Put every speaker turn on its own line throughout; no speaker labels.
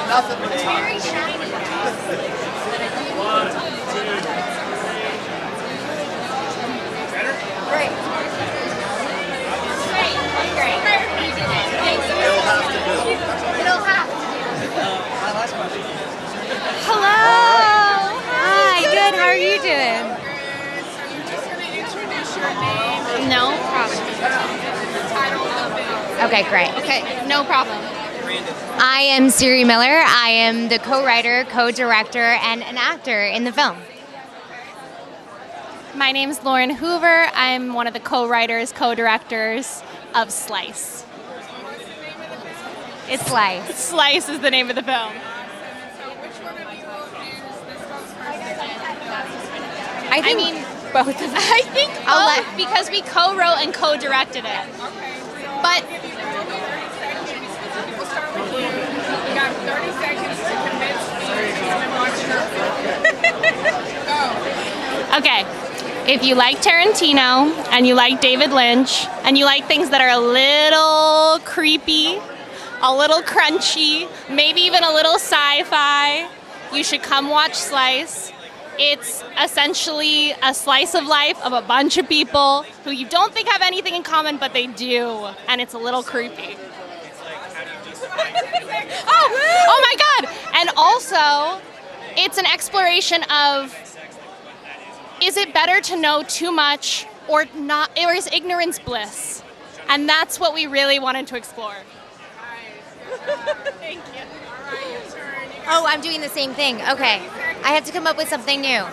Nothing but
It's
time.
very shiny. Great. Great. You did it. Thanks.
It'll have to do.
It'll have to.
My last question.
Hello. Hi. Good. How are you doing?
You're just going to introduce your name,
No problem.
the title of the film.
Okay, great.
Okay, no problem.
I am Siri Miller. I am the co-writer, co-director, and an actor in the film.
My name's Lauren Hoover. I'm one of the co-writers, co-directors of Slice.
It's Slice.
Slice is the name of the film.
So which one of you will use this film's first
I think both of them.
I think
I'll
both
let-
because we co-wrote and co-directed it.
Okay, so
But
I'll give you 30 seconds. We'll start with you. You got 30 seconds to convince me to come and watch your film. Go.
okay, if you like Tarantino and you like David Lynch and you like things that are a little creepy, a little crunchy, maybe even a little sci-fi, you should come watch Slice. It's essentially a slice of life of a bunch of people who you don't think have anything in common, but they do, and it's a little creepy. Oh my God! And also, it's an exploration of, is it better to know too much or not, or is ignorance bliss? And that's what we really wanted to explore. Thank you.
All right, your turn. You got
Oh, I'm doing the same thing. Okay. I have to come up with something new.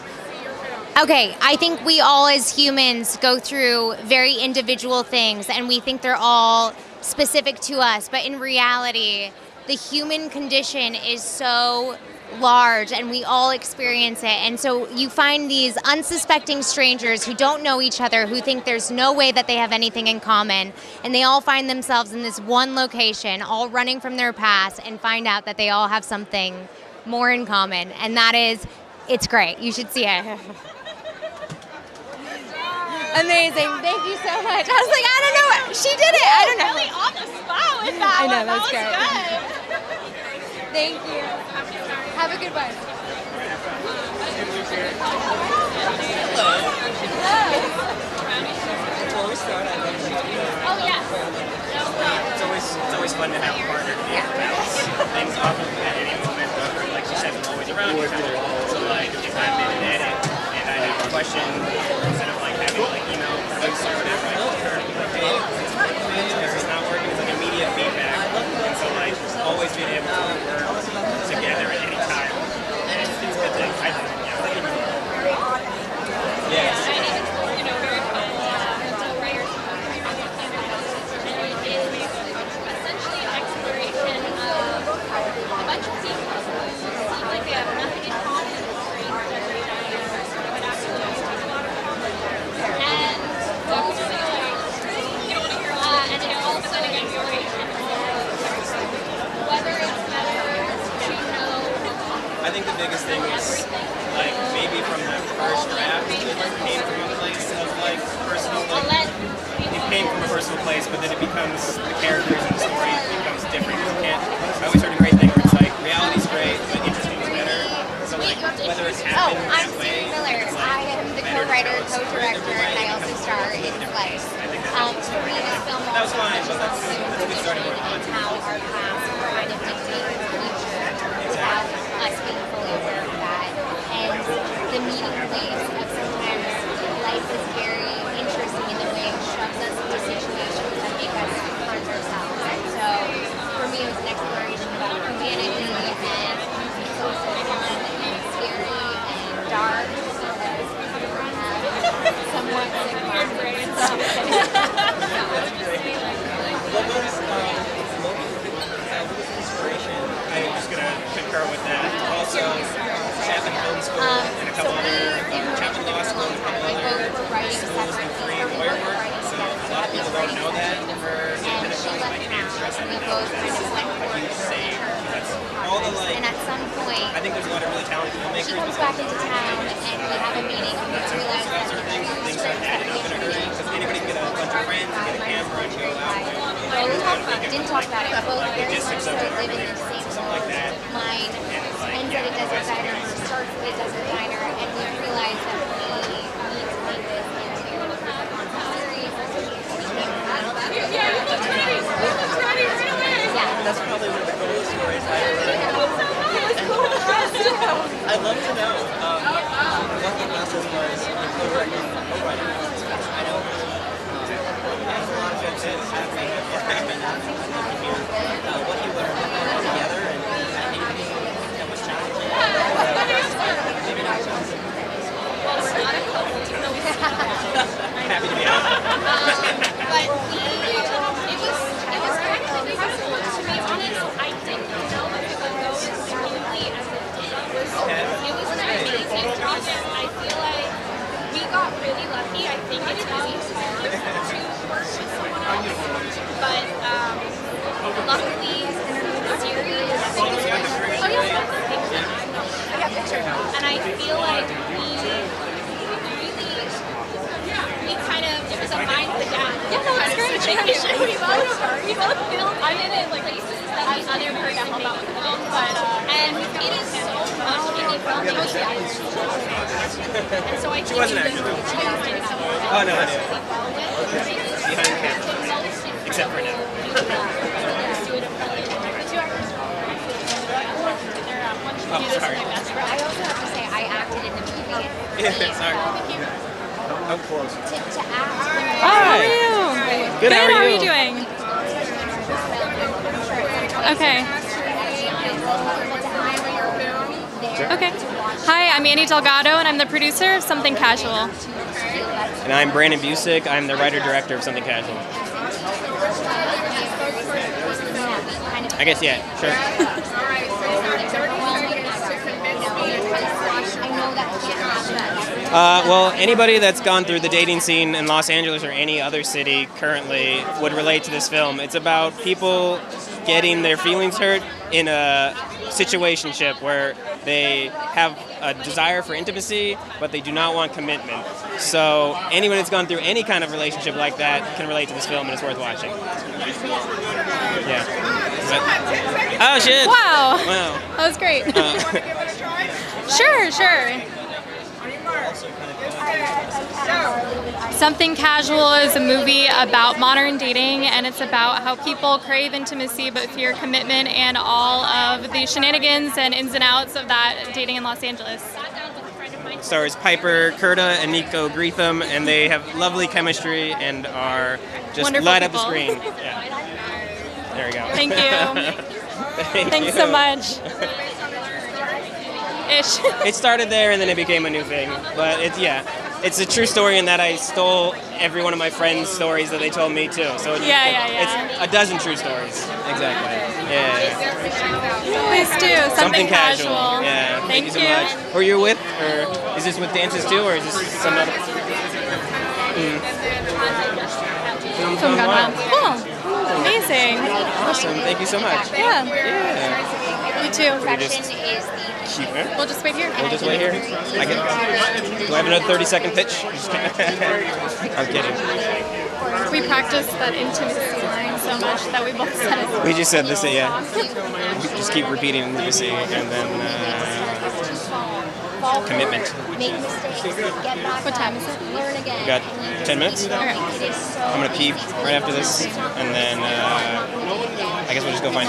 Okay, I think we all as humans go through very individual things and we think they're all specific to us, but in reality, the human condition is so large and we all experience it. And so you find these unsuspecting strangers who don't know each other, who think there's no way that they have anything in common, and they all find themselves in this one location, all running from their past, and find out that they all have something more in common. And that is, it's great. You should see it. Amazing. Thank you so much. I was like, I don't know. She did it. I don't know.
Really on the spot with that
I know,
one.
that was
That
great.
good.
Thank you. Have a good one.
Oh, yes.
It's always fun to have a partner to be able to bounce things off of at any moment. Like she said, I'm always around each other. So like if I'm in an edit and I have a question, instead of like having to like email a producer or whatever, I just turn and be like, hey, this is not working. It's like immediate feedback. And so like always being able to work together at any time. And it's a good thing. I think. Yeah. Yes.
Essentially an exploration of a bunch of people who seem like they have nothing in common with strangers, but actually have a lot of common. And those and it also an exploration of whether it's better to know.
I think the biggest thing is like maybe from the first draft it came from a place of like personal like, it came from a personal place, but then it becomes the characters and the story becomes different. You can't I always heard a great thing where it's like reality's great, but interesting is better. So like whether it's
Oh,
happened
I'm
that way,
Siri Miller.
it's, like,
I am the
better to
co-writer,
tell a story
co-director,
different
and I
way
also
because
star
it's
in
different.
Slice.
I think that's
For me, this film
that was
also
fine, but
touches on
that's a good starting point.
how our past kind of dictates the future without us being fully aware of that. And the meeting place of sometimes life is very interesting in the way it shoves us into situations that make us confront ourselves. And so for me, it was an exploration about humanity, and it's also fun and scary and dark because I have somewhat sick brains.
Inspiration. I'm just gonna concur with that. Also, Chapman Film School and a couple other Chapman Law School and a couple other schools do free lawyer work. So a lot of people don't know that for independent films, and I can't stress that enough. It's a huge save. That's all the like.
And at some point,
I think there's a lot of really talented
she
filmmakers.
comes back into town and we have a meeting and we realize that
Certain things aren't adding up in a hurry because anybody can get a bunch of friends and get a camera and go out.
didn't talk about it. Both very much
Logistics
so
of it are
live in
really
the same
important. Something like that.
My
other person to help out with the film, but and it is so much indie film. And so I
She wasn't actually. Oh, no, I knew. Behind camera. Except for now. Oh, sorry.
I also have to say I acted in the movie.
Yeah, sorry. I'm close.
To act.
How are you?
Good,
How are you doing? Okay. Okay. Hi, I'm Annie Delgado, and I'm the producer of Something Casual.
And I'm Brandon Busick. I'm the writer-director of Something Casual. I guess, yeah, sure. Well, anybody that's gone through the dating scene in Los Angeles or any other city currently would relate to this film. It's about people getting their feelings hurt in a situationship where they have a desire for intimacy, but they do not want commitment. So anyone that's gone through any kind of relationship like that can relate to this film, and it's worth watching. Yeah. Oh, shit.
Wow.
Wow.
That was great.
Want to give it a try?
Sure.
On your mark. Go.
Something Casual is a movie about modern dating, and it's about how people crave intimacy but fear commitment and all of the shenanigans and ins and outs of that dating in Los Angeles.
Stars Piper Curta and Nico Greetham, and they have lovely chemistry and are just
Wonderful
light up the
people.
screen. Yeah. There we go.
Thank you. Thanks
you.
so much. Ish.
It started there and then it became a new thing. But it's a true story in that I stole every one of my friends' stories that they told me too. So
Yeah.
it's a dozen true stories. Exactly. Yeah.
Please do. Something casual.
Yeah.
Thank
you so much. Who are you with? Or is this with dances too, or is this some other?
Film gone wrong. Cool. Amazing.
Awesome. Thank you so much.
Yeah.
Yeah.
You too.
Perfection is the
Keep it.
We'll just wait here.
We'll just wait here. Do I have another 30-second pitch? Just kidding. I'm kidding.
We practiced that intimacy line so much that we both said it.
We just said this, yeah. We just keep repeating intimacy and then commitment.
make mistakes, get back
What
up,
time is it?
learn again.
We got 10 minutes?
It is so
I'm gonna pee right after this, and then I guess we'll just go find